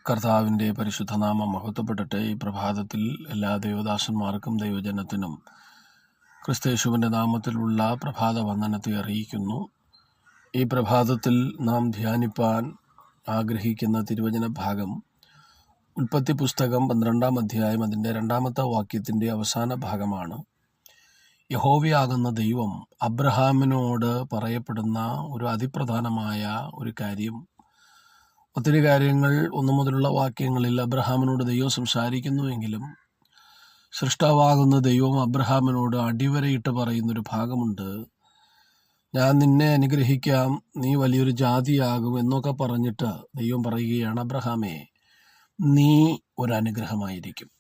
കർത്താവിൻ്റെ പരിശുദ്ധനാമം മഹത്വപ്പെടട്ടെ. ഈ പ്രഭാതത്തിൽ എല്ലാ ദൈവദാസന്മാർക്കും ദൈവജനത്തിനും ക്രിസ്തയേശുവിൻ്റെ നാമത്തിലുള്ള പ്രഭാത വന്ദനത്തെ അറിയിക്കുന്നു. ഈ പ്രഭാതത്തിൽ നാം ധ്യാനിപ്പാൻ ആഗ്രഹിക്കുന്ന തിരുവചന ഭാഗം ഉൽപ്പത്തി പുസ്തകം 12-ാം അധ്യായം അതിൻ്റെ 2-ാമത്തെ വാക്യത്തിൻ്റെ അവസാന ഭാഗമാണ്. യഹോവയാകുന്ന ദൈവം അബ്രഹാമിനോട് പറയപ്പെടുന്ന ഒരു അതിപ്രധാനമായ ഒരു കാര്യം. ഒത്തിരി കാര്യങ്ങൾ 1 മുതലുള്ള വാക്യങ്ങളിൽ അബ്രഹാമിനോട് ദൈവം സംസാരിക്കുന്നുവെങ്കിലും സൃഷ്ടാവാകുന്ന ദൈവം അബ്രഹാമിനോട് അടിവരയിട്ട് പറയുന്നൊരു ഭാഗമുണ്ട്. ഞാൻ നിന്നെ അനുഗ്രഹിക്കാം, നീ വലിയൊരു ജാതിയാകും എന്നൊക്കെ പറഞ്ഞിട്ട് ദൈവം പറയുകയാണ്, അബ്രഹാമേ, നീ ഒരനുഗ്രഹമായിരിക്കും,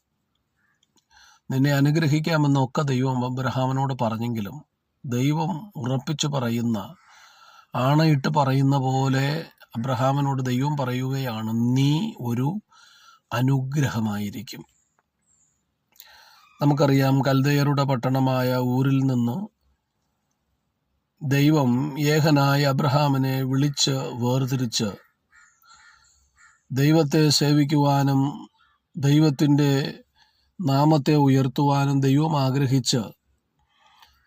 നിന്നെ അനുഗ്രഹിക്കാമെന്നൊക്കെ ദൈവം അബ്രഹാമിനോട് പറഞ്ഞെങ്കിലും ദൈവം ഉറപ്പിച്ചു പറയുന്ന, ആണയിട്ട് പറയുന്ന പോലെ അബ്രഹാമിനോട് ദൈവം പറയുകയാണ്, നീ ഒരു അനുഗ്രഹമായിരിക്കും. നമുക്കറിയാം, കൽദയരുടെ പട്ടണമായ ഊരിൽ നിന്ന് ദൈവം ഏകനായ അബ്രഹാമിനെ വിളിച്ച് വേർതിരിച്ച് ദൈവത്തെ സേവിക്കുവാനും ദൈവത്തിൻ്റെ നാമത്തെ ഉയർത്തുവാനും ദൈവം ആഗ്രഹിച്ച്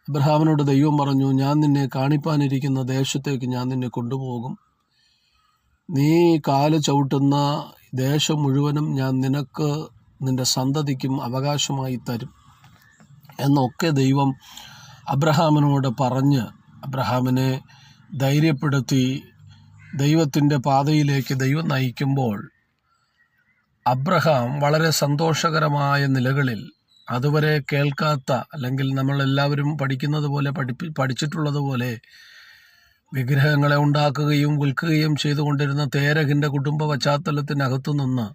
അബ്രഹാമിനോട് ദൈവം പറഞ്ഞു, ഞാൻ നിന്നെ കാണിപ്പാനിരിക്കുന്ന ദേശത്തേക്ക് ഞാൻ നിന്നെ കൊണ്ടുപോകും, നീ കാല് ചവിട്ടുന്ന ദേശം മുഴുവനും ഞാൻ നിനക്ക് നിന്റെ സന്തതിക്കും അവകാശമായി തരും എന്നൊക്കെ ദൈവം അബ്രഹാമിനോട് പറഞ്ഞ് അബ്രഹാമിനെ ധൈര്യപ്പെടുത്തി ദൈവത്തിൻ്റെ പാതയിലേക്ക് ദൈവം നയിക്കുമ്പോൾ അബ്രഹാം വളരെ സന്തോഷകരമായ നിലകളിൽ അതുവരെ കേൾക്കാത്ത, അല്ലെങ്കിൽ നമ്മളെല്ലാവരും പഠിക്കുന്നത് പോലെ പഠിച്ചിട്ടുള്ളതുപോലെ വിഗ്രഹങ്ങളെ ഉണ്ടാക്കുകയും വിൽക്കുകയും ചെയ്തുകൊണ്ടിരുന്ന തേരഹിൻ്റെ കുടുംബ പശ്ചാത്തലത്തിനകത്തു നിന്ന്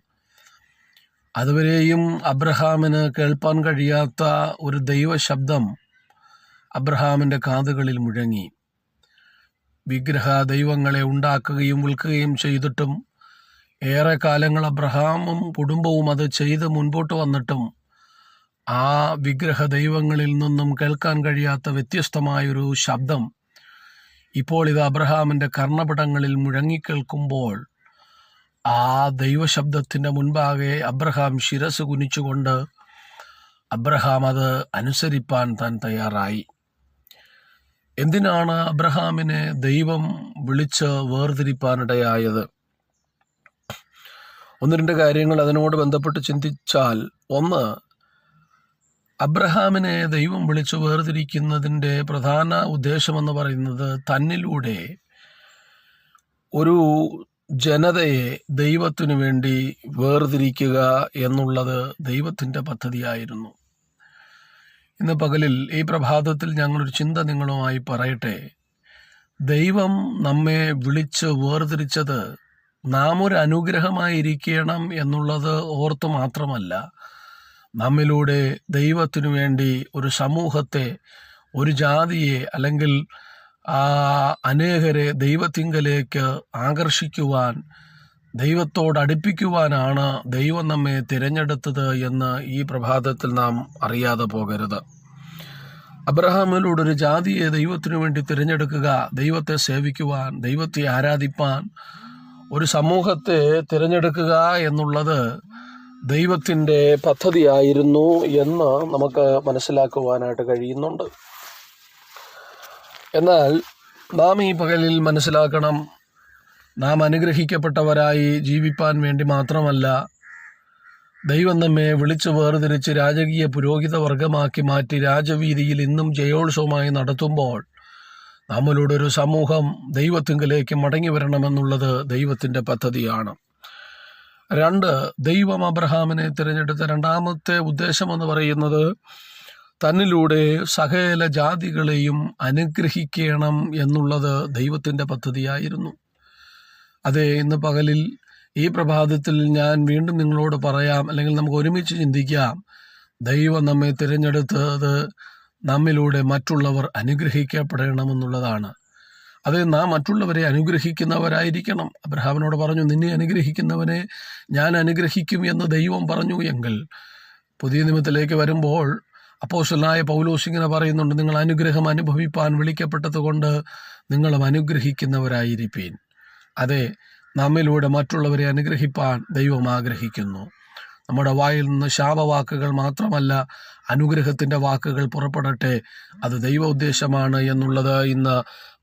അതുവരെയും അബ്രഹാമിന് കേൾപ്പാൻ കഴിയാത്ത ഒരു ദൈവശബ്ദം അബ്രഹാമിൻ്റെ കാതുകളിൽ മുഴങ്ങി. വിഗ്രഹ ദൈവങ്ങളെ ഉണ്ടാക്കുകയും വിൽക്കുകയും ചെയ്തിട്ടും ഏറെ കാലങ്ങൾ അബ്രഹാമും കുടുംബവും അത് ചെയ്ത് മുൻപോട്ട് വന്നിട്ടും ആ വിഗ്രഹ ദൈവങ്ങളിൽ നിന്നും കേൾക്കാൻ കഴിയാത്ത വ്യത്യസ്തമായൊരു ശബ്ദം ഇപ്പോൾ ഇത് അബ്രഹാമിൻ്റെ കർണപടങ്ങളിൽ മുഴങ്ങിക്കേൾക്കുമ്പോൾ ആ ദൈവശബ്ദത്തിൻ്റെ മുൻപാകെ അബ്രഹാം ശിരസ് കുനിച്ചുകൊണ്ട് അബ്രഹാം അത് അനുസരിപ്പാൻ താൻ തയ്യാറായി. എന്തിനാണ് അബ്രഹാമിനെ ദൈവം വിളിച്ച് വേർതിരിപ്പാനിടയായത്? 1-2 കാര്യങ്ങൾ അതിനോട് ബന്ധപ്പെട്ട് ചിന്തിച്ചാൽ, ഒന്ന്, അബ്രഹാമിനെ ദൈവം വിളിച്ചു വേർതിരിക്കുന്നതിൻ്റെ പ്രധാന ഉദ്ദേശമെന്ന് പറയുന്നത് തന്നിലൂടെ ഒരു ജനതയെ ദൈവത്തിനു വേണ്ടി വേർതിരിക്കുക എന്നുള്ളത് ദൈവത്തിൻ്റെ പദ്ധതിയായിരുന്നു. ഇന്ന് പകലിൽ ഈ പ്രഭാതത്തിൽ ഞങ്ങളൊരു ചിന്ത നിങ്ങളുമായി പറയട്ടെ. ദൈവം നമ്മെ വിളിച്ച് വേർതിരിച്ചത് നാം ഒരു അനുഗ്രഹമായിരിക്കണം എന്നുള്ളത് ഓർത്ത് മാത്രമല്ല, നമ്മിലൂടെ ദൈവത്തിനു വേണ്ടി ഒരു സമൂഹത്തെ, ഒരു ജാതിയെ, അല്ലെങ്കിൽ അനേകരെ ദൈവത്തിങ്കലേക്ക് ആകർഷിക്കുവാൻ, ദൈവത്തോടടുപ്പിക്കുവാനാണ് ദൈവം നമ്മെ തിരഞ്ഞെടുത്തത് എന്ന് ഈ പ്രഭാതത്തിൽ നാം അറിയാതെ പോകരുത്. അബ്രഹാമിലൂടെ ഒരു ജാതിയെ ദൈവത്തിനു വേണ്ടി തിരഞ്ഞെടുക്കുക, ദൈവത്തെ സേവിക്കുവാൻ, ദൈവത്തെ ആരാധിപ്പാൻ ഒരു സമൂഹത്തെ തിരഞ്ഞെടുക്കുക എന്നുള്ളത് ദൈവത്തിൻ്റെ പദ്ധതിയായിരുന്നു എന്ന് നമുക്ക് മനസ്സിലാക്കുവാനായിട്ട് കഴിയുന്നുണ്ട്. എന്നാൽ നാം ഈ പകലിൽ മനസ്സിലാക്കണം, നാം അനുഗ്രഹിക്കപ്പെട്ടവരായി ജീവിപ്പാൻ വേണ്ടി മാത്രമല്ല ദൈവം നമ്മെ വിളിച്ചു വേർതിരിച്ച് രാജകീയ പുരോഹിത വർഗമാക്കി മാറ്റി രാജവീതിയിൽ ഇന്നും ജയോത്സവമായി നടത്തുമ്പോൾ നമ്മളുടെ ഒരു സമൂഹം ദൈവത്തിങ്കലേക്ക് മടങ്ങി വരണമെന്നുള്ളത് ദൈവത്തിൻ്റെ പദ്ധതിയാണ്. 2, ദൈവം അബ്രഹാമിനെ തിരഞ്ഞെടുത്ത 2-ാമത്തെ ഉദ്ദേശമെന്ന് പറയുന്നത് തന്നിലൂടെ സകല ജാതികളെയും അനുഗ്രഹിക്കണം എന്നുള്ളത് ദൈവത്തിൻ്റെ പദ്ധതിയായിരുന്നു. അതെ, ഇന്ന് പകലിൽ ഈ പ്രഭാതത്തിൽ ഞാൻ വീണ്ടും നിങ്ങളോട് പറയാം, അല്ലെങ്കിൽ നമുക്ക് ഒരുമിച്ച് ചിന്തിക്കാം, ദൈവം നമ്മെ തിരഞ്ഞെടുത്തത് നമ്മിലൂടെ മറ്റുള്ളവർ അനുഗ്രഹിക്കപ്പെടണമെന്നുള്ളതാണ്. അത് നാം മറ്റുള്ളവരെ അനുഗ്രഹിക്കുന്നവരായിരിക്കണം. അബ്രഹാമിനോട് പറഞ്ഞു, നിന്നെ അനുഗ്രഹിക്കുന്നവനെ ഞാൻ അനുഗ്രഹിക്കും എന്ന് ദൈവം പറഞ്ഞു എങ്കിൽ, പുതിയ നിയമത്തിലേക്ക് വരുമ്പോൾ അപ്പോസ്തലനായ പൗലോസ് ഇങ്ങനെ പറയുന്നുണ്ട്, നിങ്ങൾ അനുഗ്രഹം അനുഭവിപ്പാൻ വിളിക്കപ്പെട്ടത് കൊണ്ട് നിങ്ങളും അനുഗ്രഹിക്കുന്നവരായിരിപ്പീൻ. അതെ, നമ്മിലൂടെ മറ്റുള്ളവരെ അനുഗ്രഹിപ്പാൻ ദൈവം ആഗ്രഹിക്കുന്നു. നമ്മുടെ വായിൽ നിന്ന് ശാപവാക്കുകൾ മാത്രമല്ല, അനുഗ്രഹത്തിൻ്റെ വാക്കുകൾ പുറപ്പെടട്ടെ. അത് ദൈവ ഉദ്ദേശമാണ് എന്നുള്ളത് ഇന്ന്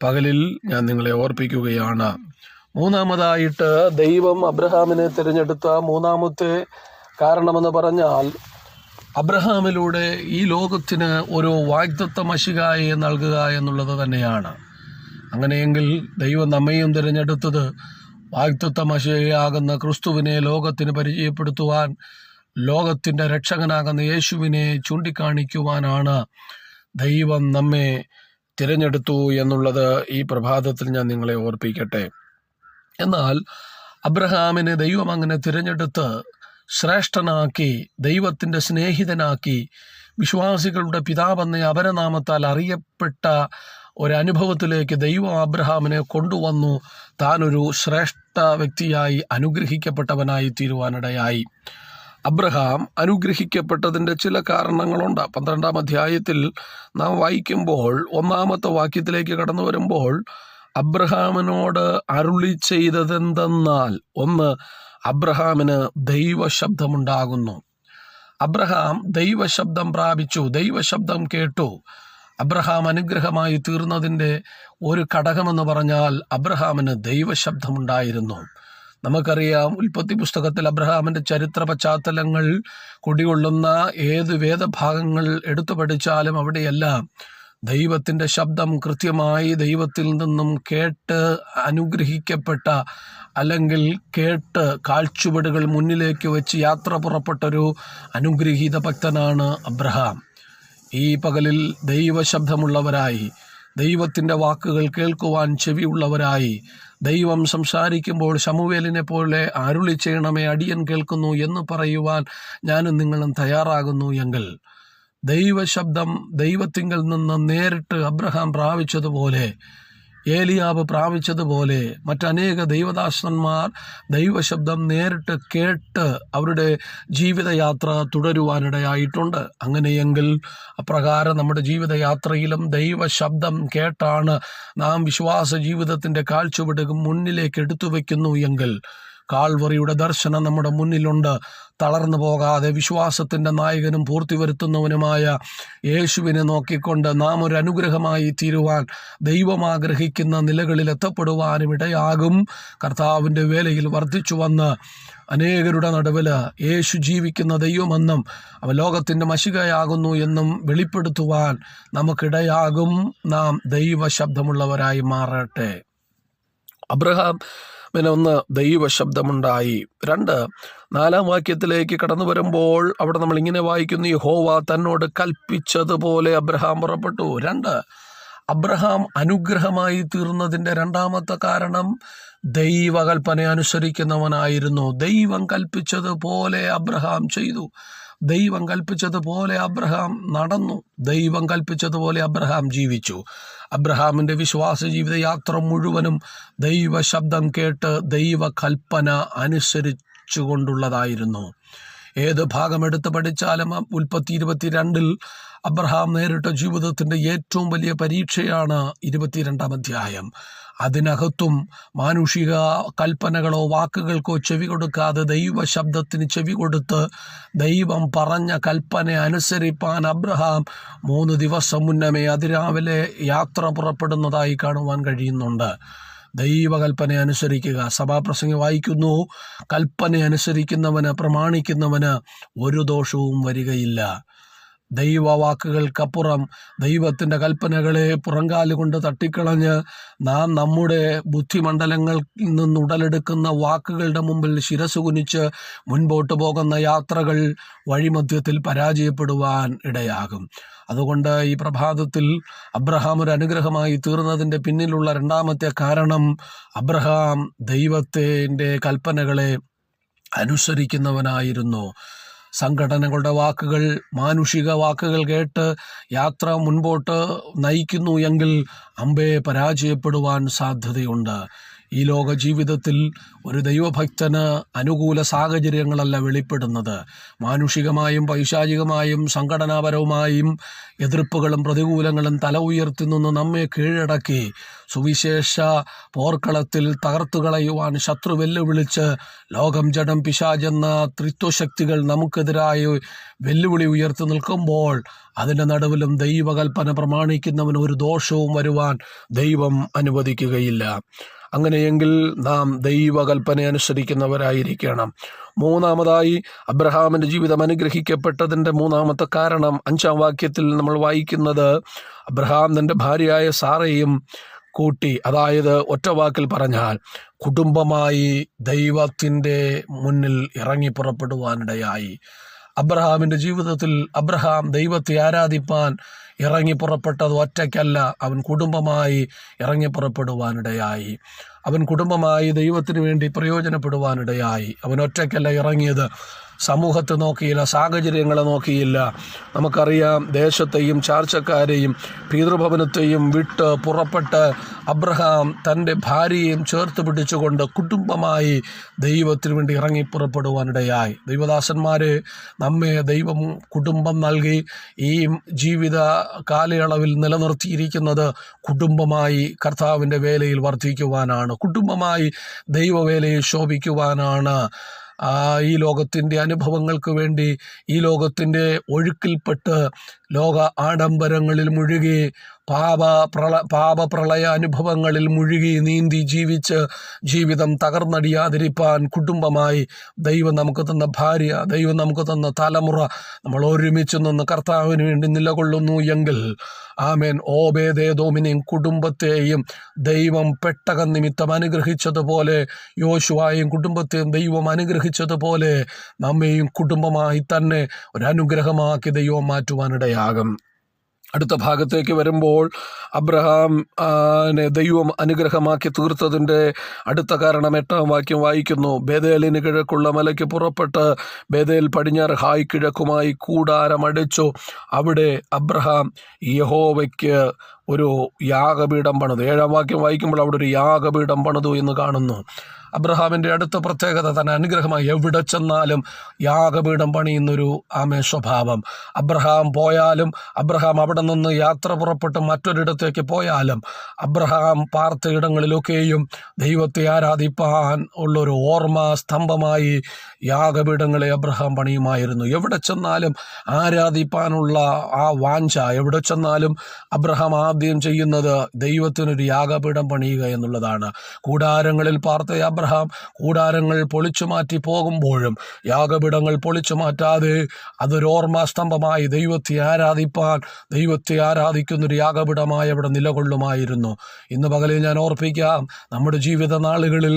പകലിൽ ഞാൻ നിങ്ങളെ ഓർപ്പിക്കുകയാണ്. മൂന്നാമതായിട്ട് ദൈവം അബ്രഹാമിനെ തിരഞ്ഞെടുത്ത മൂന്നാമത്തെ കാരണമെന്ന് പറഞ്ഞാൽ, അബ്രഹാമിലൂടെ ഈ ലോകത്തിന് ഒരു വാഗ്ദത്ത മശിഹായെ നൽകുക എന്നുള്ളത് തന്നെയാണ്. അങ്ങനെയെങ്കിൽ ദൈവം നമ്മയും തിരഞ്ഞെടുത്തത് വാഗ്ദത്ത മശിഹയാകുന്ന ക്രിസ്തുവിനെ ലോകത്തിന് പരിചയപ്പെടുത്തുവാൻ, ലോകത്തിൻ്റെ രക്ഷകനാകുന്ന യേശുവിനെ ചൂണ്ടിക്കാണിക്കുവാനാണ് ദൈവം നമ്മെ തിരഞ്ഞെടുത്തു എന്നുള്ളത് ഈ പ്രഭാതത്തിൽ ഞാൻ നിങ്ങളെ ഓർപ്പിക്കട്ടെ. എന്നാൽ അബ്രഹാമിനെ ദൈവം അങ്ങനെ തിരഞ്ഞെടുത്ത് ശ്രേഷ്ഠനാക്കി, ദൈവത്തിൻ്റെ സ്നേഹിതനാക്കി, വിശ്വാസികളുടെ പിതാവെന്ന അപരനാമത്താൽ അറിയപ്പെട്ട ഒരനുഭവത്തിലേക്ക് ദൈവം അബ്രഹാമിനെ കൊണ്ടുവന്നു. താനൊരു ശ്രേഷ്ഠ വ്യക്തിയായി, അനുഗ്രഹിക്കപ്പെട്ടവനായി തീരുവാനിടയായി. അബ്രഹാം അനുഗ്രഹിക്കപ്പെട്ടതിൻ്റെ ചില കാരണങ്ങളുണ്ട്. 12-ാം അധ്യായത്തിൽ നാം വായിക്കുമ്പോൾ 1-ാമത്തെ വാക്യത്തിലേക്ക് കടന്നു വരുമ്പോൾ, അബ്രഹാമിനോട് അരുളി ചെയ്തതെന്തെന്നാൽ, ഒന്ന്, അബ്രഹാമിന് ദൈവശബ്ദമുണ്ടാകുന്നു. അബ്രഹാം ദൈവശബ്ദം പ്രാപിച്ചു, ദൈവശബ്ദം കേട്ടു. അബ്രഹാം അനുഗ്രഹമായി തീർന്നതിൻ്റെ ഒരു ഘടകമെന്ന് പറഞ്ഞാൽ അബ്രഹാമിന് ദൈവശബ്ദമുണ്ടായിരുന്നു. നമുക്കറിയാം, ഉൽപ്പത്തി പുസ്തകത്തിൽ അബ്രഹാമിൻ്റെ ചരിത്ര പശ്ചാത്തലങ്ങൾ കുടികൊള്ളുന്ന ഏത് വേദഭാഗങ്ങൾ എടുത്തു പഠിച്ചാലും അവിടെയെല്ലാം ദൈവത്തിൻ്റെ ശബ്ദം കൃത്യമായി ദൈവത്തിൽ നിന്നും കേട്ട് അനുഗ്രഹിക്കപ്പെട്ട, അല്ലെങ്കിൽ കേട്ട് കാൽച്ചുവടുകൾ മുന്നിലേക്ക് വെച്ച് യാത്ര പുറപ്പെട്ടൊരു അനുഗ്രഹീത ഭക്തനാണ് അബ്രഹാം. ഈ പകലിൽ ദൈവശബ്ദമുള്ളവരായി, ദൈവത്തിൻ്റെ വാക്കുകൾ കേൾക്കുവാൻ ചെവിയുള്ളവരായി, ദൈവം സംസാരിക്കുമ്പോൾ ശമൂവേലിനെ പോലെ അരുളി ചെയ്യണമേ, അടിയൻ കേൾക്കുന്നു എന്ന് പറയുവാൻ ഞാനും നിങ്ങളും തയ്യാറാകുന്നു എങ്കിൽ, ദൈവശബ്ദം ദൈവത്തിങ്കൽ നിന്ന് നേരിട്ട് അബ്രഹാം പ്രാപിച്ചതുപോലെ, ഏലിയാവ് പ്രാപിച്ചതുപോലെ, മറ്റനേക ദൈവദാസന്മാർ ദൈവശബ്ദം നേരിട്ട് കേട്ട് അവരുടെ ജീവിതയാത്ര തുടരുവാനിടയായിട്ടുണ്ട്. അങ്ങനെയെങ്കിൽ അപ്രകാരം നമ്മുടെ ജീവിതയാത്രയിലും ദൈവശബ്ദം കേട്ടാണ് നാം വിശ്വാസ ജീവിതത്തിൻ്റെ കാൽച്ചുവടുകൾ മുന്നിലേക്ക് എടുത്തു വയ്ക്കുന്നു എങ്കിൽ, കാൽവറിയുടെ ദർശനം നമ്മുടെ മുന്നിലുണ്ട്. തളർന്നു പോകാതെ വിശ്വാസത്തിൻ്റെ നായകനും പൂർത്തി വരുത്തുന്നവനുമായ യേശുവിനെ നോക്കിക്കൊണ്ട് നാം ഒരു അനുഗ്രഹമായി തീരുവാൻ, ദൈവം ആഗ്രഹിക്കുന്ന നിലകളിൽ എത്തപ്പെടുവാനും ഇടയാകും. കർത്താവിൻ്റെ വേലയിൽ വർദ്ധിച്ചു വന്ന് അനേകരുടെ നടുവിൽ യേശു ജീവിക്കുന്ന ദൈവമെന്നും അവ ലോകത്തിൻ്റെ മശിഹയാകുന്നു എന്നും വെളിപ്പെടുത്തുവാൻ നമുക്കിടയാകും. നാം ദൈവശബ്ദമുള്ളവരായി മാറട്ടെ. അബ്രഹാം ഒന്ന്, ദൈവശബ്ദമുണ്ടായി. 2, 4-ാം വാക്യത്തിലേക്ക് കടന്നു വരുമ്പോൾ അവിടെ നമ്മൾ ഇങ്ങനെ വായിക്കുന്നു, യഹോവ തന്നോട് കൽപ്പിച്ചതുപോലെ അബ്രഹാം പുറപ്പെട്ടു. 2, അബ്രഹാം അനുഗ്രഹമായി തീർന്നതിൻ്റെ രണ്ടാമത്തെ കാരണം ദൈവകൽപ്പന അനുസരിക്കുന്നവനായിരുന്നു. ദൈവം കൽപ്പിച്ചതുപോലെ അബ്രഹാം ചെയ്തു, ദൈവം കൽപ്പിച്ചതുപോലെ അബ്രഹാം നടന്നു, ദൈവം കൽപ്പിച്ചതുപോലെ അബ്രഹാം ജീവിച്ചു. അബ്രഹാമിൻ്റെ വിശ്വാസ ജീവിതയാത്ര മുഴുവനും ദൈവശബ്ദം കേട്ട് ദൈവകൽപ്പന അനുസരിച്ചുകൊണ്ടുള്ളതായിരുന്നു. ഏത് ഭാഗം എടുത്ത് പഠിച്ചാലും ഉൽപ്പത്തി 22-ൽ അബ്രഹാം നേരിട്ട ജീവിതത്തിൻ്റെ ഏറ്റവും വലിയ പരീക്ഷയാണ് 22-ാം അധ്യായം. അതിനകത്തും മാനുഷിക കൽപ്പനകളോ വാക്കുകൾക്കോ ചെവി കൊടുക്കാതെ ദൈവശബ്ദത്തിന് ചെവി കൊടുത്ത് ദൈവം പറഞ്ഞ കൽപ്പന അനുസരിപ്പാൻ അബ്രഹാം 3 ദിവസം മുന്നമേ അതിരാവിലെ യാത്ര പുറപ്പെടുന്നതായി കാണുവാൻ കഴിയുന്നുണ്ട്. ദൈവകൽപ്പന അനുസരിക്കുക. സഭാപ്രസംഗി വായിക്കുന്നു, കൽപ്പന അനുസരിക്കുന്നവന്, പ്രമാണിക്കുന്നവന് ഒരു ദോഷവും വരികയില്ല. ദൈവവാക്കുകൾക്കപ്പുറം ദൈവത്തിൻ്റെ കൽപ്പനകളെ പുറങ്കാലുകൊണ്ട് തട്ടിക്കളഞ്ഞ് നാം നമ്മുടെ ബുദ്ധിമണ്ഡലങ്ങളിൽ നിന്ന് ഉടലെടുക്കുന്ന വാക്കുകളുടെ മുമ്പിൽ ശിരസ് കുനിച്ച് മുൻപോട്ട് പോകുന്ന യാത്രകൾ വഴിമധ്യത്തിൽ പരാജയപ്പെടുവാൻ ഇടയാകും. അതുകൊണ്ട് ഈ പ്രഭാതത്തിൽ അബ്രഹാം ഒരു അനുഗ്രഹമായി തീർന്നതിൻ്റെ പിന്നിലുള്ള രണ്ടാമത്തെ കാരണം, അബ്രഹാം ദൈവത്തിൻ്റെ കൽപ്പനകളെ അനുസരിക്കുന്നവനായിരുന്നു. സംഘടനകളുടെ വാക്കുകൾ, മാനുഷിക വാക്കുകൾ കേട്ട് യാത്ര മുൻപോട്ട് നയിക്കുന്നു എങ്കിൽ അമ്പേ പരാജയപ്പെടുവാൻ സാധ്യതയുണ്ട്. ഈ ലോക ജീവിതത്തിൽ ഒരു ദൈവഭക്തന് അനുകൂല സാഹചര്യങ്ങളല്ല വെളിപ്പെടുന്നത്. മാനുഷികമായും പൈശാചികമായും സംഘടനാപരവുമായും എതിർപ്പുകളും പ്രതികൂലങ്ങളും തല ഉയർത്തി നിന്ന് നമ്മെ കീഴടക്കി സുവിശേഷ പോർക്കളത്തിൽ തകർത്തുകളയുവാൻ ശത്രു വെല്ലുവിളിച്ച് ലോകം, ജഡം, പിശാചെന്ന ത്രിത്വശക്തികൾ നമുക്കെതിരായി വെല്ലുവിളി ഉയർത്തി നിൽക്കുമ്പോൾ അതിൻ്റെ നടുവിലും ദൈവകൽപ്പന പ്രമാണിക്കുന്നവന് ഒരു ദോഷവും വരുവാൻ ദൈവം അനുവദിക്കുകയില്ല. അങ്ങനെയെങ്കിൽ നാം ദൈവകൽപ്പന അനുസരിക്കുന്നവരായിരിക്കണം. മൂന്നാമതായി, അബ്രഹാമിൻ്റെ ജീവിതം അനുഗ്രഹിക്കപ്പെട്ടതിൻ്റെ മൂന്നാമത്തെ കാരണം 5-ാം വാക്യത്തിൽ നമ്മൾ വായിക്കുന്നത്, അബ്രഹാം തൻ്റെ ഭാര്യയായ സാറയും കൂട്ടി, അതായത് ഒറ്റ വാക്കിൽ പറഞ്ഞാൽ കുടുംബമായി ദൈവത്തിൻ്റെ മുന്നിൽ ഇറങ്ങി പുറപ്പെടുവാനിടയായി. അബ്രഹാമിൻ്റെ ജീവിതത്തിൽ അബ്രഹാം ദൈവത്തെ ആരാധിപ്പാൻ ഇറങ്ങി പുറപ്പെട്ടത് ഒറ്റയ്ക്കല്ല, അവൻ കുടുംബമായി ഇറങ്ങി പുറപ്പെടുവാനിടയായി. അവൻ കുടുംബമായി ദൈവത്തിന് വേണ്ടി പ്രയോജനപ്പെടുവാനിടയായി. അവൻ ഒറ്റയ്ക്കല്ല ഇറങ്ങിയത്. സമൂഹത്തെ നോക്കിയില്ല, സാഹചര്യങ്ങളെ നോക്കിയില്ല. നമുക്കറിയാം, ദേശത്തെയും ചാർച്ചക്കാരെയും പിതൃഭവനത്തെയും വിട്ട് പുറപ്പെട്ട് അബ്രഹാം തൻ്റെ ഭാര്യയെയും ചേർത്ത് പിടിച്ചുകൊണ്ട് കുടുംബമായി ദൈവത്തിന് വേണ്ടി ഇറങ്ങി പുറപ്പെടുവാനിടയായി. ദൈവദാസന്മാരെ, നമ്മെ ദൈവം കുടുംബം നൽകി ഈ ജീവിത കാലയളവിൽ നിലനിർത്തിയിരിക്കുന്നത് കുടുംബമായി കർത്താവിൻ്റെ വേലയിൽ വർദ്ധിക്കുവാനാണ്, കുടുംബമായി ദൈവവേലയിൽ ശോഭിക്കുവാനാണ്. ഈ ലോകത്തിൻ്റെ അനുഭവങ്ങൾക്ക് വേണ്ടി, ഈ ലോകത്തിൻ്റെ ഒഴുക്കിൽപ്പെട്ട് ലോക ആഡംബരങ്ങളിൽ മുഴുകി പാപപ്രളയ അനുഭവങ്ങളിൽ മുഴുകി നീന്തി ജീവിച്ച് ജീവിതം തകർന്നടിയാതിരിപ്പാൻ കുടുംബമായി ദൈവം നമുക്ക് തന്ന ഭാര്യ, ദൈവം നമുക്ക് തന്ന തലമുറ നമ്മൾ ഒരുമിച്ച് നിന്ന് കർത്താവിന് വേണ്ടി നിലകൊള്ളുന്നു എങ്കിൽ, ആമേൻ, ഓബേദേദോമിനെയും കുടുംബത്തെയും ദൈവം പെട്ടകം നിമിത്തം അനുഗ്രഹിച്ചതുപോലെ, യോശുവായെയും കുടുംബത്തെയും ദൈവം അനുഗ്രഹിച്ചതുപോലെ നമ്മെയും കുടുംബമായി തന്നെ ഒരു അനുഗ്രഹമാക്കി ദൈവം മാറ്റുവാനിടയാകും. അടുത്ത ഭാഗത്തേക്ക് വരുമ്പോൾ, അബ്രഹാം ദൈവം അനുഗ്രഹമാക്കി തീർത്തതിൻ്റെ അടുത്ത കാരണം 8-ാം വാക്യം വായിക്കുന്നു. ബേതേലിന് കിഴക്കുള്ള മലയ്ക്ക് പുറപ്പെട്ട് ബേതേൽ പടിഞ്ഞാറ് ഹായ് കിഴക്കുമായി കൂടാരമടിച്ചു. അവിടെ അബ്രഹാം യഹോവയ്ക്ക് ഒരു യാഗപീഠം പണിതു. 7-ാം വാക്യം വായിക്കുമ്പോൾ അവിടെ ഒരു യാഗപീഠം പണിതു എന്ന് കാണുന്നു. അബ്രഹാമിൻ്റെ അടുത്ത പ്രത്യേകത തന്നെ അനുഗ്രഹമായി എവിടെ ചെന്നാലും യാഗപീഠം പണിയുന്നൊരു സ്വഭാവം. അബ്രഹാം പോയാലും, അബ്രഹാം അവിടെ നിന്ന് യാത്ര പുറപ്പെട്ട് മറ്റൊരിടത്തേക്ക് പോയാലും, അബ്രഹാം പാർത്ത ഇടങ്ങളിലൊക്കെയും ദൈവത്തെ ആരാധിപ്പാൻ ഉള്ളൊരു ഓർമ്മ സ്തംഭമായി യാഗപീഠങ്ങളെ അബ്രഹാം പണിയുമായിരുന്നു. എവിടെ ചെന്നാലും ആരാധിപ്പാനുള്ള ആ വാഞ്ച, എവിടെ ചെന്നാലും അബ്രഹാം ആദ്യം ചെയ്യുന്നത് ദൈവത്തിനൊരു യാഗപീഠം പണിയുക എന്നുള്ളതാണ്. കൂടാരങ്ങളിൽ പാർത്ത അബ്രഹാം കൂടാരങ്ങൾ പൊളിച്ചു മാറ്റി പോകുമ്പോഴും യാഗപീഠങ്ങൾ പൊളിച്ചു മാറ്റാതെ അതൊരു ഓർമ്മസ്തംഭമായി ദൈവത്തെ ആരാധിക്കുന്നൊരു യാഗപീഠമായി അവിടെ നിലകൊള്ളുമായിരുന്നു. ഇന്ന് പകലിൽ ഞാൻ ഓർപ്പിക്കാം, നമ്മുടെ ജീവിത നാളുകളിൽ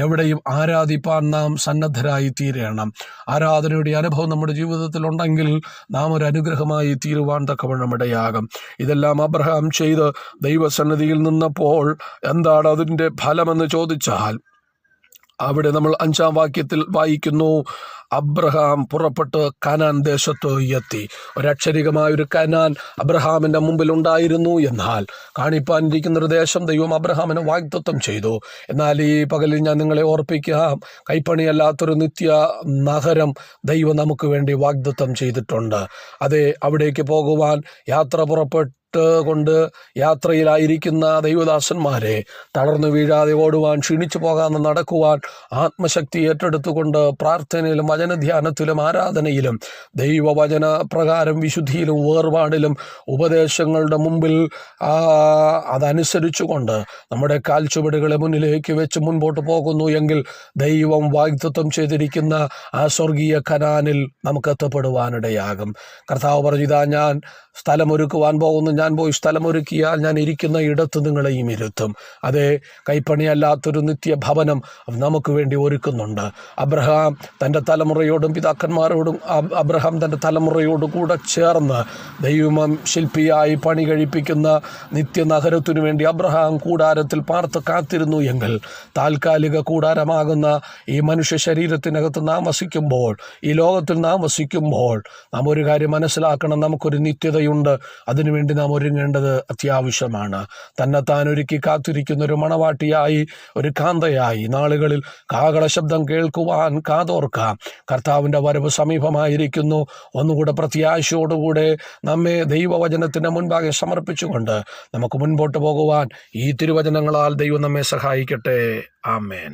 എവിടെയും ആരാധിപ്പാൻ നാം സന്നദ്ധരായി തീരണം. ആരാധനയുടെ അനുഭവം നമ്മുടെ ജീവിതത്തിൽ ഉണ്ടെങ്കിൽ നാം ഒരു അനുഗ്രഹമായി തീരുവാൻ തക്കവണ്ണം ഇടയാകും. ഇതെല്ലാം അബ്രഹാം ചെയ്ത് ദൈവസന്നിധിയിൽ നിന്നപ്പോൾ എന്താണ് അതിൻ്റെ ഫലമെന്ന് ചോദിച്ചാൽ, അവിടെ നമ്മൾ 5-ാം വാക്യത്തിൽ വായിക്കുന്നു, അബ്രഹാം പുറപ്പെട്ട് കനാൻ ദേശത്ത് എത്തി. ഒരക്ഷരികമായൊരു കനാൻ അബ്രഹാമിൻ്റെ മുമ്പിൽ ഉണ്ടായിരുന്നു. എന്നാൽ കാണിപ്പാനിരിക്കുന്നൊരു ദേശം ദൈവം അബ്രഹാമിന് വാഗ്ദത്തം ചെയ്തു. എന്നാൽ ഈ പകലിൽ ഞാൻ നിങ്ങളെ ഓർപ്പിക്കാം, കൈപ്പണിയല്ലാത്തൊരു നിത്യ നഗരം ദൈവം നമുക്ക് വേണ്ടി വാഗ്ദത്തം ചെയ്തിട്ടുണ്ട്. അതെ, അവിടേക്ക് പോകുവാൻ യാത്ര കൊണ്ട് യാത്രയിലായിരിക്കുന്ന ദൈവദാസന്മാരെ തളർന്നു വീഴാതെ ഓടുവാൻ, ക്ഷീണിച്ചു പോകാതെ നടക്കുവാൻ, ആത്മശക്തി ഏറ്റെടുത്തുകൊണ്ട് പ്രാർത്ഥനയിലും വചനധ്യാനത്തിലും ആരാധനയിലും ദൈവവചന പ്രകാരം വിശുദ്ധിയിലും വേർപാടിലും ഉപദേശങ്ങളുടെ മുമ്പിൽ അതനുസരിച്ചുകൊണ്ട് നമ്മുടെ കാൽച്ചുവടുകളെ മുന്നിലേക്ക് വെച്ച് മുൻപോട്ട് പോകുന്നു എങ്കിൽ ദൈവം വാഗ്ദത്തം ചെയ്തിരിക്കുന്ന ആ സ്വർഗീയ കനാനിൽ നമുക്ക് എത്തപ്പെടുവാനിടയാകും. കർത്താവ് പറഞ്ഞിതാ, ഞാൻ സ്ഥലമൊരുക്കുവാൻ പോകുന്നു, ഞാൻ പോയി സ്ഥലമൊരുക്കിയാൽ ഞാൻ ഇരിക്കുന്ന ഇടത്ത് നിങ്ങളെയും ഇരുത്തും. അതേ, കൈപ്പണിയല്ലാത്തൊരു നിത്യഭവനം നമുക്ക് വേണ്ടി ഒരുക്കുന്നുണ്ട്. അബ്രഹാം തൻ്റെ തലമുറയോടും പിതാക്കന്മാരോടും അബ്രഹാം തൻ്റെ തലമുറയോടും കൂടെ ചേർന്ന് ദൈവം ശില്പിയായി പണി കഴിപ്പിക്കുന്ന നിത്യനഗരത്തിനു വേണ്ടി അബ്രഹാം കൂടാരത്തിൽ പാർത്ത് കാത്തിരുന്നു എങ്കിൽ, താൽക്കാലിക കൂടാരമാകുന്ന ഈ മനുഷ്യ ശരീരത്തിനകത്ത് താമസിക്കുമ്പോൾ, ഈ ലോകത്തിൽ താമസിക്കുമ്പോൾ നാം ഒരു കാര്യം മനസ്സിലാക്കണം, നമുക്കൊരു നിത്യതയുണ്ട്. അതിനുവേണ്ടി നാം നാം ഒരുങ്ങേണ്ടത് അത്യാവശ്യമാണ്. തന്നെത്താൻ ഒരുക്കി കാത്തിരിക്കുന്ന ഒരു മണവാട്ടിയായി, ഒരു കാന്തയായി നാളുകളിൽ കാഹള ശബ്ദം കേൾക്കുവാൻ കാതോർക്കാം. കർത്താവിൻ്റെ വരവ് സമീപമായിരിക്കുന്നു. ഒന്നുകൂടെ പ്രത്യാശയോടുകൂടെ നമ്മെ ദൈവവചനത്തിൻ്റെ മുൻപാകെ സമർപ്പിച്ചുകൊണ്ട് നമുക്ക് മുൻപോട്ട് പോകുവാൻ ഈ തിരുവചനങ്ങളാൽ ദൈവം നമ്മെ സഹായിക്കട്ടെ. ആമേൻ.